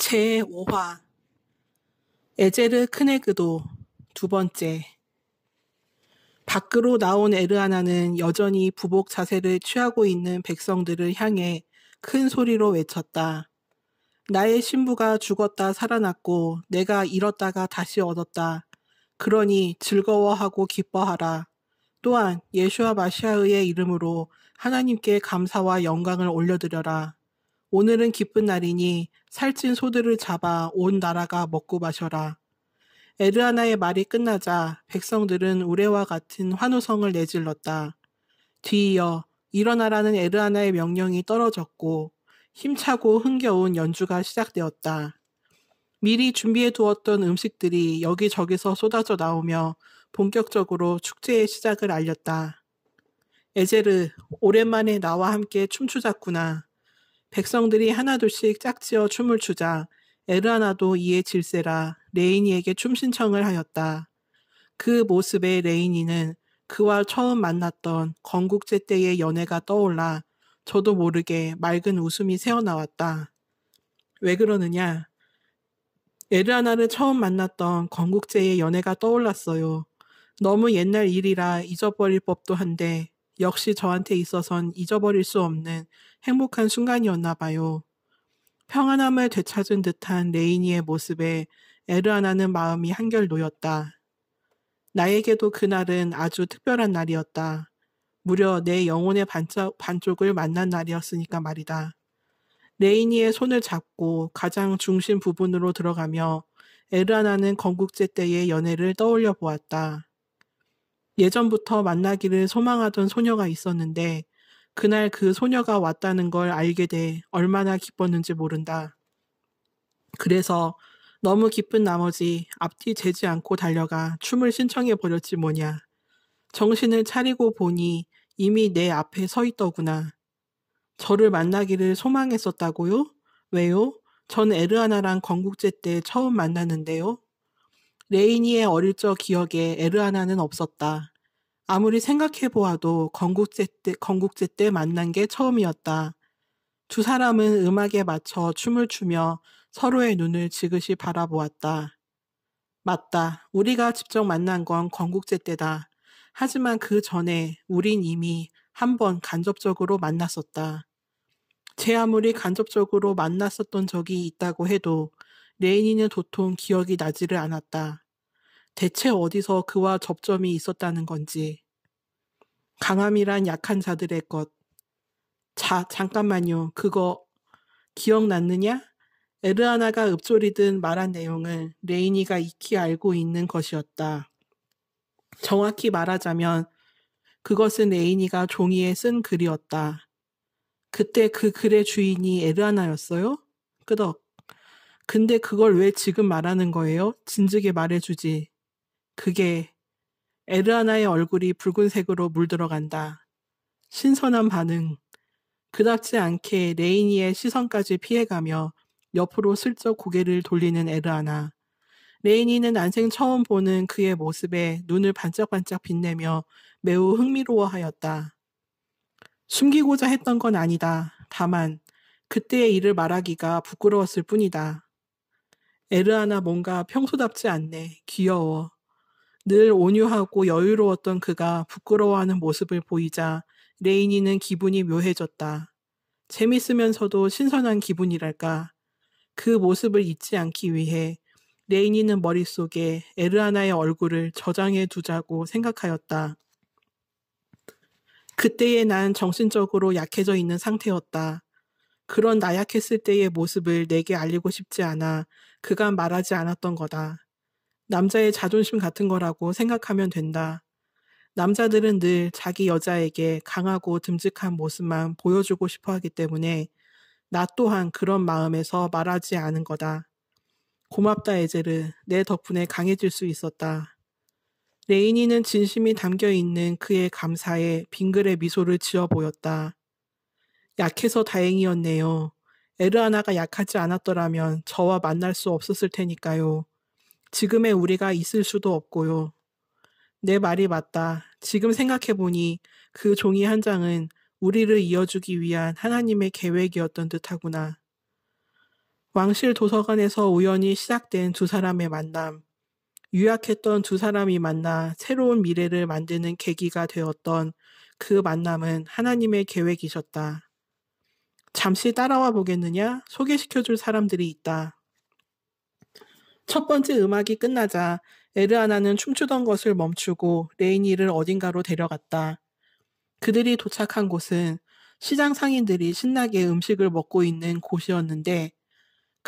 제5화 에제르 크네그도 두 번째. 밖으로 나온 에르아나는 여전히 부복 자세를 취하고 있는 백성들을 향해 큰 소리로 외쳤다. 나의 신부가 죽었다 살아났고 내가 잃었다가 다시 얻었다. 그러니 즐거워하고 기뻐하라. 또한 예수와 마시아의 이름으로 하나님께 감사와 영광을 올려드려라. 오늘은 기쁜 날이니 살찐 소들을 잡아 온 나라가 먹고 마셔라. 에르아나의 말이 끝나자 백성들은 우레와 같은 환호성을 내질렀다. 뒤이어 일어나라는 에르아나의 명령이 떨어졌고 힘차고 흥겨운 연주가 시작되었다. 미리 준비해 두었던 음식들이 여기저기서 쏟아져 나오며 본격적으로 축제의 시작을 알렸다. 에제르, 오랜만에 나와 함께 춤추자꾸나. 백성들이 하나둘씩 짝지어 춤을 추자 에르아나도 이에 질세라 레이니에게 춤 신청을 하였다. 그 모습에 레이니는 그와 처음 만났던 건국제 때의 연애가 떠올라 저도 모르게 맑은 웃음이 새어나왔다. 왜 그러느냐? 에르아나를 처음 만났던 건국제의 연애가 떠올랐어요. 너무 옛날 일이라 잊어버릴 법도 한데 역시 저한테 있어선 잊어버릴 수 없는 행복한 순간이었나 봐요. 평안함을 되찾은 듯한 레이니의 모습에 에르아나는 마음이 한결 놓였다. 나에게도 그날은 아주 특별한 날이었다. 무려 내 영혼의 반쪽을 만난 날이었으니까 말이다. 레이니의 손을 잡고 가장 중심 부분으로 들어가며 에르아나는 건국제 때의 연애를 떠올려 보았다. 예전부터 만나기를 소망하던 소녀가 있었는데 그날 그 소녀가 왔다는 걸 알게 돼 얼마나 기뻤는지 모른다. 그래서 너무 기쁜 나머지 앞뒤 재지 않고 달려가 춤을 신청해 버렸지 뭐냐. 정신을 차리고 보니 이미 내 앞에 서 있더구나. 저를 만나기를 소망했었다고요? 왜요? 전 에르아나랑 건국제 때 처음 만났는데요. 레이니의 어릴 적 기억에 에르아나는 없었다. 아무리 생각해보아도 건국제 때 만난 게 처음이었다. 두 사람은 음악에 맞춰 춤을 추며 서로의 눈을 지그시 바라보았다. 맞다. 우리가 직접 만난 건 건국제 때다. 하지만 그 전에 우린 이미 한 번 간접적으로 만났었다. 제 아무리 간접적으로 만났었던 적이 있다고 해도 레이니는 도통 기억이 나지를 않았다. 대체 어디서 그와 접점이 있었다는 건지. 강함이란 약한 자들의 것. 잠깐만요. 그거 기억났느냐? 에르아나가 읊조리듯 말한 내용을 레이니가 익히 알고 있는 것이었다. 정확히 말하자면 그것은 레이니가 종이에 쓴 글이었다. 그때 그 글의 주인이 에르아나였어요? 끄덕. 근데 그걸 왜 지금 말하는 거예요? 진즉에 말해주지. 그게 에르아나의 얼굴이 붉은색으로 물들어간다. 신선한 반응. 그답지 않게 레이니의 시선까지 피해가며 옆으로 슬쩍 고개를 돌리는 에르아나. 레이니는 난생 처음 보는 그의 모습에 눈을 반짝반짝 빛내며 매우 흥미로워하였다. 숨기고자 했던 건 아니다. 다만 그때의 일을 말하기가 부끄러웠을 뿐이다. 에르아나 뭔가 평소답지 않네. 귀여워. 늘 온유하고 여유로웠던 그가 부끄러워하는 모습을 보이자 레이니는 기분이 묘해졌다. 재밌으면서도 신선한 기분이랄까. 그 모습을 잊지 않기 위해 레이니는 머릿속에 에르아나의 얼굴을 저장해 두자고 생각하였다. 그때의 난 정신적으로 약해져 있는 상태였다. 그런 나약했을 때의 모습을 내게 알리고 싶지 않아 그간 말하지 않았던 거다. 남자의 자존심 같은 거라고 생각하면 된다. 남자들은 늘 자기 여자에게 강하고 듬직한 모습만 보여주고 싶어 하기 때문에 나 또한 그런 마음에서 말하지 않은 거다. 고맙다 에제르. 내 덕분에 강해질 수 있었다. 레이니는 진심이 담겨있는 그의 감사에 빙그레 미소를 지어 보였다. 약해서 다행이었네요. 에르아나가 약하지 않았더라면 저와 만날 수 없었을 테니까요. 지금의 우리가 있을 수도 없고요. 내 말이 맞다. 지금 생각해보니 그 종이 한 장은 우리를 이어주기 위한 하나님의 계획이었던 듯하구나. 왕실 도서관에서 우연히 시작된 두 사람의 만남. 유약했던 두 사람이 만나 새로운 미래를 만드는 계기가 되었던 그 만남은 하나님의 계획이셨다. 잠시 따라와 보겠느냐? 소개시켜줄 사람들이 있다. 첫 번째 음악이 끝나자 에르아나는 춤추던 것을 멈추고 레이니를 어딘가로 데려갔다. 그들이 도착한 곳은 시장 상인들이 신나게 음식을 먹고 있는 곳이었는데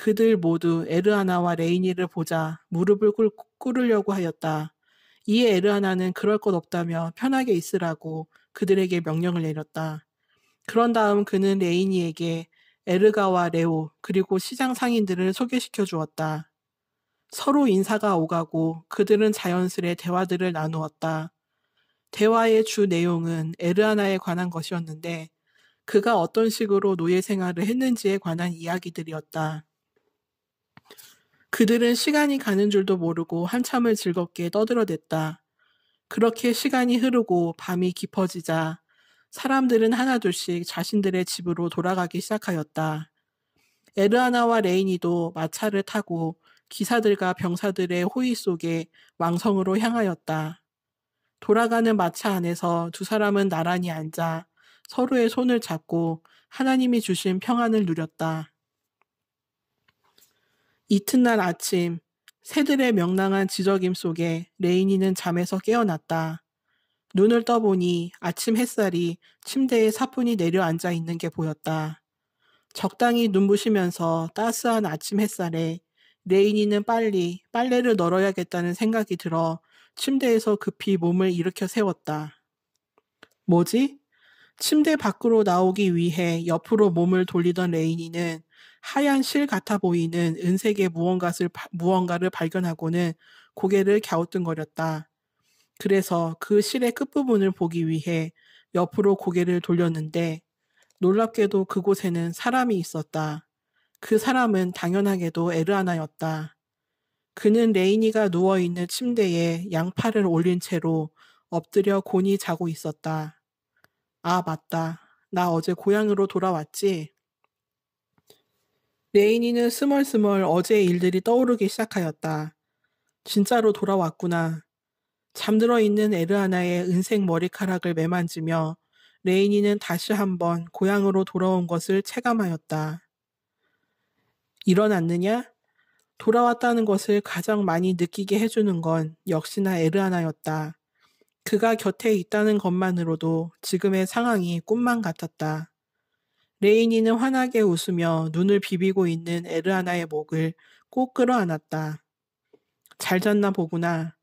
그들 모두 에르아나와 레이니를 보자 무릎을 꿇으려고 하였다. 이에 에르아나는 그럴 것 없다며 편하게 있으라고 그들에게 명령을 내렸다. 그런 다음 그는 레이니에게 에르가와 레오 그리고 시장 상인들을 소개시켜 주었다. 서로 인사가 오가고 그들은 자연스레 대화들을 나누었다. 대화의 주 내용은 에르아나에 관한 것이었는데 그가 어떤 식으로 노예 생활을 했는지에 관한 이야기들이었다. 그들은 시간이 가는 줄도 모르고 한참을 즐겁게 떠들어댔다. 그렇게 시간이 흐르고 밤이 깊어지자 사람들은 하나둘씩 자신들의 집으로 돌아가기 시작하였다. 에르아나와 레이니도 마차를 타고 기사들과 병사들의 호의 속에 왕성으로 향하였다. 돌아가는 마차 안에서 두 사람은 나란히 앉아 서로의 손을 잡고 하나님이 주신 평안을 누렸다. 이튿날 아침, 새들의 명랑한 지저귐 속에 레이니는 잠에서 깨어났다. 눈을 떠보니 아침 햇살이 침대에 사뿐히 내려앉아 있는 게 보였다. 적당히 눈부시면서 따스한 아침 햇살에 레이니는 빨리 빨래를 널어야겠다는 생각이 들어 침대에서 급히 몸을 일으켜 세웠다. 뭐지? 침대 밖으로 나오기 위해 옆으로 몸을 돌리던 레이니는 하얀 실 같아 보이는 은색의 무언가를 발견하고는 고개를 갸우뚱거렸다. 그래서 그 실의 끝부분을 보기 위해 옆으로 고개를 돌렸는데 놀랍게도 그곳에는 사람이 있었다. 그 사람은 당연하게도 에르아나였다. 그는 레이니가 누워있는 침대에 양팔을 올린 채로 엎드려 곤히 자고 있었다. 아, 맞다. 나 어제 고향으로 돌아왔지? 레이니는 스멀스멀 어제의 일들이 떠오르기 시작하였다. 진짜로 돌아왔구나. 잠들어 있는 에르아나의 은색 머리카락을 매만지며 레이니는 다시 한번 고향으로 돌아온 것을 체감하였다. 일어났느냐? 돌아왔다는 것을 가장 많이 느끼게 해주는 건 역시나 에르아나였다. 그가 곁에 있다는 것만으로도 지금의 상황이 꿈만 같았다. 레이니는 환하게 웃으며 눈을 비비고 있는 에르아나의 목을 꼭 끌어안았다. 잘 잤나 보구나.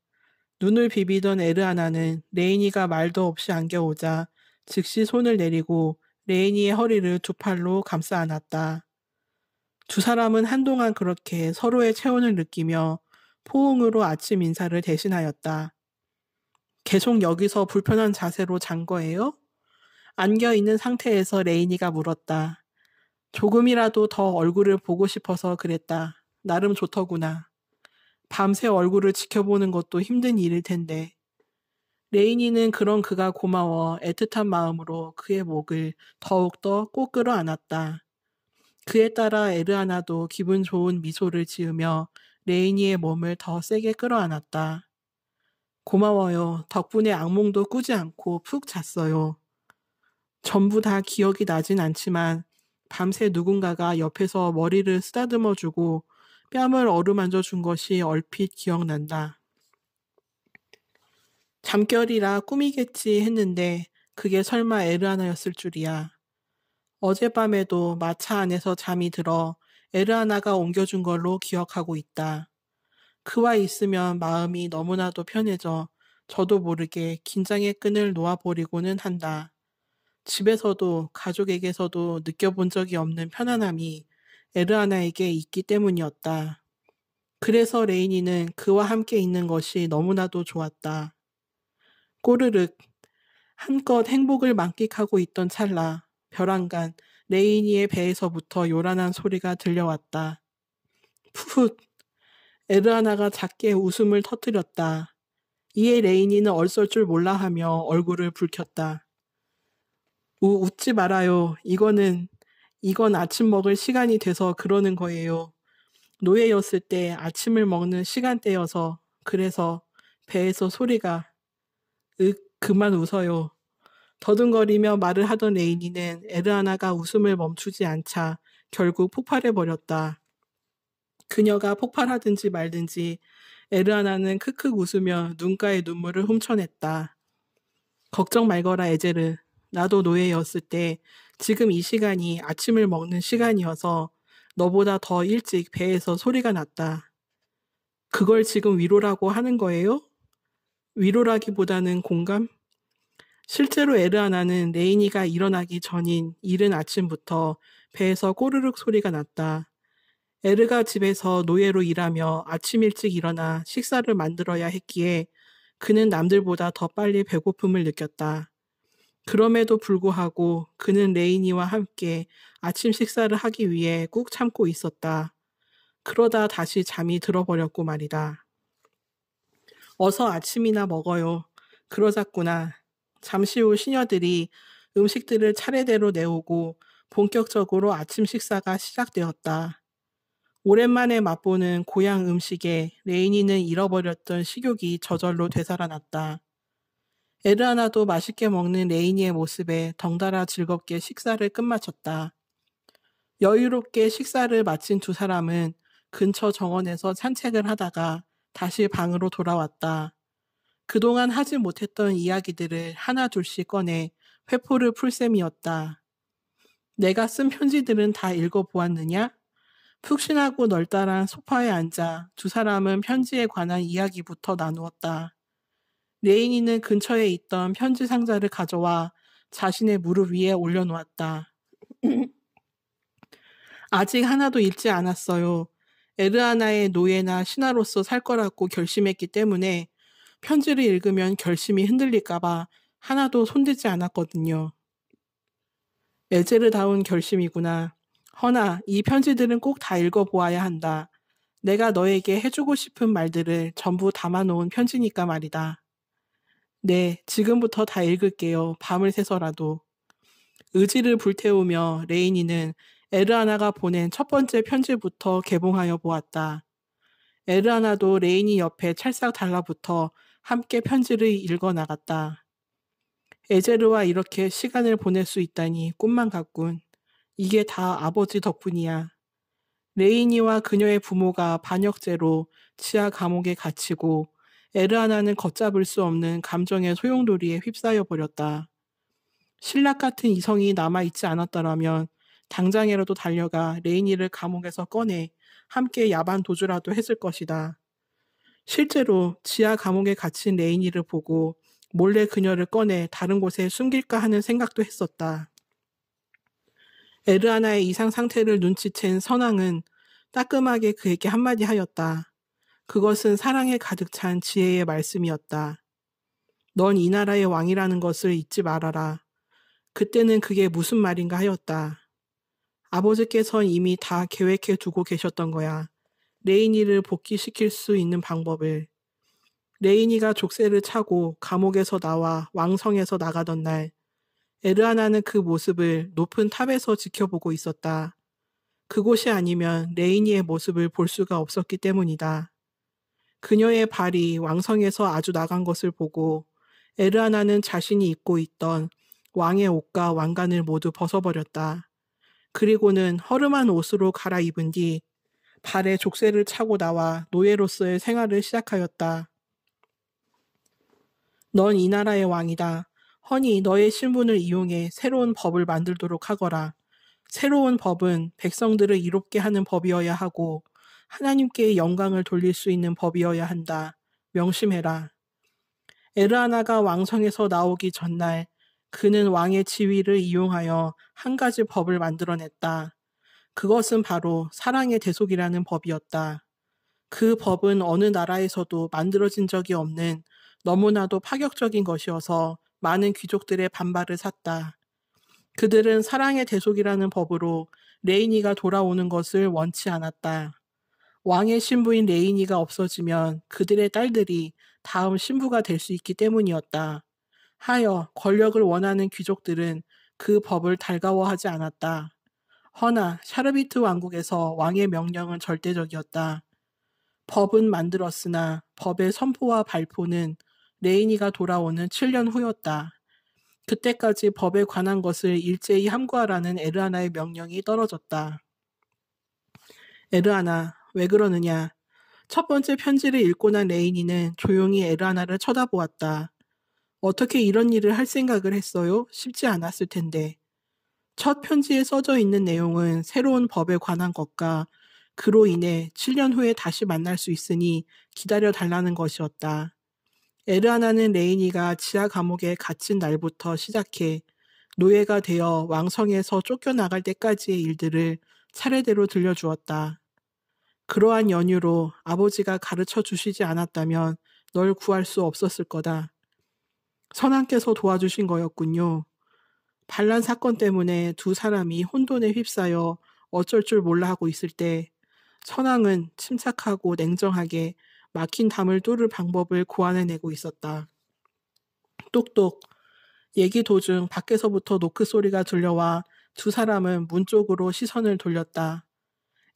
눈을 비비던 에르아나는 레이니가 말도 없이 안겨오자 즉시 손을 내리고 레이니의 허리를 두 팔로 감싸 안았다. 두 사람은 한동안 그렇게 서로의 체온을 느끼며 포옹으로 아침 인사를 대신하였다. 계속 여기서 불편한 자세로 잔 거예요? 안겨있는 상태에서 레이니가 물었다. 조금이라도 더 얼굴을 보고 싶어서 그랬다. 나름 좋더구나. 밤새 얼굴을 지켜보는 것도 힘든 일일 텐데. 레이니는 그런 그가 고마워 애틋한 마음으로 그의 목을 더욱더 꼭 끌어안았다. 그에 따라 에르아나도 기분 좋은 미소를 지으며 레이니의 몸을 더 세게 끌어안았다. 고마워요. 덕분에 악몽도 꾸지 않고 푹 잤어요. 전부 다 기억이 나진 않지만 밤새 누군가가 옆에서 머리를 쓰다듬어주고 뺨을 어루만져 준 것이 얼핏 기억난다. 잠결이라 꿈이겠지 했는데 그게 설마 에르아나였을 줄이야. 어젯밤에도 마차 안에서 잠이 들어 에르아나가 옮겨준 걸로 기억하고 있다. 그와 있으면 마음이 너무나도 편해져 저도 모르게 긴장의 끈을 놓아버리고는 한다. 집에서도 가족에게서도 느껴본 적이 없는 편안함이 에르아나에게 있기 때문이었다. 그래서 레이니는 그와 함께 있는 것이 너무나도 좋았다. 꼬르륵 한껏 행복을 만끽하고 있던 찰나 벼랑간 레이니의 배에서부터 요란한 소리가 들려왔다. 푸훗 에르아나가 작게 웃음을 터뜨렸다. 이에 레이니는 얼떨 줄 몰라 하며 얼굴을 붉혔다. 웃지 말아요. 이건 아침 먹을 시간이 돼서 그러는 거예요. 노예였을 때 아침을 먹는 시간대여서 그래서 배에서 소리가 그만 웃어요. 더듬거리며 말을 하던 레이니는 에르아나가 웃음을 멈추지 않자 결국 폭발해버렸다. 그녀가 폭발하든지 말든지 에르아나는 크크 웃으며 눈가에 눈물을 훔쳐냈다. 걱정 말거라 에제르. 나도 노예였을 때 지금 이 시간이 아침을 먹는 시간이어서 너보다 더 일찍 배에서 소리가 났다. 그걸 지금 위로라고 하는 거예요? 위로라기보다는 공감? 실제로 에르아나는 레이니가 일어나기 전인 이른 아침부터 배에서 꼬르륵 소리가 났다. 에르가 집에서 노예로 일하며 아침 일찍 일어나 식사를 만들어야 했기에 그는 남들보다 더 빨리 배고픔을 느꼈다. 그럼에도 불구하고 그는 레이니와 함께 아침 식사를 하기 위해 꾹 참고 있었다. 그러다 다시 잠이 들어버렸고 말이다. 어서 아침이나 먹어요. 그러자꾸나. 잠시 후 시녀들이 음식들을 차례대로 내오고 본격적으로 아침 식사가 시작되었다. 오랜만에 맛보는 고향 음식에 레이니는 잃어버렸던 식욕이 저절로 되살아났다. 에르아나도 맛있게 먹는 레이니의 모습에 덩달아 즐겁게 식사를 끝마쳤다. 여유롭게 식사를 마친 두 사람은 근처 정원에서 산책을 하다가 다시 방으로 돌아왔다. 그동안 하지 못했던 이야기들을 하나 둘씩 꺼내 회포를 풀 셈이었다. 내가 쓴 편지들은 다 읽어보았느냐? 푹신하고 널따란 소파에 앉아 두 사람은 편지에 관한 이야기부터 나누었다. 레이니는 근처에 있던 편지 상자를 가져와 자신의 무릎 위에 올려놓았다. 아직 하나도 읽지 않았어요. 에르아나의 노예나 신하로서 살 거라고 결심했기 때문에 편지를 읽으면 결심이 흔들릴까봐 하나도 손대지 않았거든요. 에제르다운 결심이구나. 허나 이 편지들은 꼭 다 읽어보아야 한다. 내가 너에게 해주고 싶은 말들을 전부 담아놓은 편지니까 말이다. 네, 지금부터 다 읽을게요. 밤을 새서라도. 의지를 불태우며 레이니는 에르아나가 보낸 첫 번째 편지부터 개봉하여 보았다. 에르아나도 레이니 옆에 찰싹 달라붙어 함께 편지를 읽어 나갔다. 에제르와 이렇게 시간을 보낼 수 있다니 꿈만 같군. 이게 다 아버지 덕분이야. 레이니와 그녀의 부모가 반역죄로 지하 감옥에 갇히고 에르아나는 걷잡을 수 없는 감정의 소용돌이에 휩싸여 버렸다. 신락 같은 이성이 남아있지 않았더라면 당장이라도 달려가 레이니를 감옥에서 꺼내 함께 야반 도주라도 했을 것이다. 실제로 지하 감옥에 갇힌 레이니를 보고 몰래 그녀를 꺼내 다른 곳에 숨길까 하는 생각도 했었다. 에르아나의 이상 상태를 눈치챈 선왕은 따끔하게 그에게 한마디 하였다. 그것은 사랑에 가득 찬 지혜의 말씀이었다. 넌 이 나라의 왕이라는 것을 잊지 말아라. 그때는 그게 무슨 말인가 하였다. 아버지께선 이미 다 계획해 두고 계셨던 거야. 레이니를 복귀시킬 수 있는 방법을. 레이니가 족쇄를 차고 감옥에서 나와 왕성에서 나가던 날, 에르아나는 그 모습을 높은 탑에서 지켜보고 있었다. 그곳이 아니면 레이니의 모습을 볼 수가 없었기 때문이다. 그녀의 발이 왕성에서 아주 나간 것을 보고 에르아나는 자신이 입고 있던 왕의 옷과 왕관을 모두 벗어버렸다. 그리고는 허름한 옷으로 갈아입은 뒤 발에 족쇄를 차고 나와 노예로서의 생활을 시작하였다. 넌 이 나라의 왕이다. 허니 너의 신분을 이용해 새로운 법을 만들도록 하거라. 새로운 법은 백성들을 이롭게 하는 법이어야 하고 하나님께 영광을 돌릴 수 있는 법이어야 한다. 명심해라. 에르아나가 왕성에서 나오기 전날 그는 왕의 지위를 이용하여 한 가지 법을 만들어냈다. 그것은 바로 사랑의 대속이라는 법이었다. 그 법은 어느 나라에서도 만들어진 적이 없는 너무나도 파격적인 것이어서 많은 귀족들의 반발을 샀다. 그들은 사랑의 대속이라는 법으로 레이니가 돌아오는 것을 원치 않았다. 왕의 신부인 레이니가 없어지면 그들의 딸들이 다음 신부가 될 수 있기 때문이었다. 하여 권력을 원하는 귀족들은 그 법을 달가워하지 않았다. 허나 샤르비트 왕국에서 왕의 명령은 절대적이었다. 법은 만들었으나 법의 선포와 발포는 레이니가 돌아오는 7년 후였다. 그때까지 법에 관한 것을 일제히 함구하라는 에르하나의 명령이 떨어졌다. 에르하나, 왜 그러느냐? 첫 번째 편지를 읽고 난 레이니는 조용히 에르하나를 쳐다보았다. 어떻게 이런 일을 할 생각을 했어요? 쉽지 않았을 텐데. 첫 편지에 써져 있는 내용은 새로운 법에 관한 것과 그로 인해 7년 후에 다시 만날 수 있으니 기다려 달라는 것이었다. 에르하나는 레이니가 지하 감옥에 갇힌 날부터 시작해 노예가 되어 왕성에서 쫓겨나갈 때까지의 일들을 차례대로 들려주었다. 그러한 연유로 아버지가 가르쳐 주시지 않았다면 널 구할 수 없었을 거다. 선왕께서 도와주신 거였군요. 반란 사건 때문에 두 사람이 혼돈에 휩싸여 어쩔 줄 몰라 하고 있을 때 선왕은 침착하고 냉정하게 막힌 담을 뚫을 방법을 고안해내고 있었다. 똑똑. 얘기 도중 밖에서부터 노크 소리가 들려와 두 사람은 문 쪽으로 시선을 돌렸다.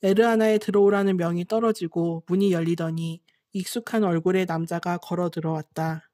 에르하나에 들어오라는 명이 떨어지고 문이 열리더니 익숙한 얼굴의 남자가 걸어 들어왔다.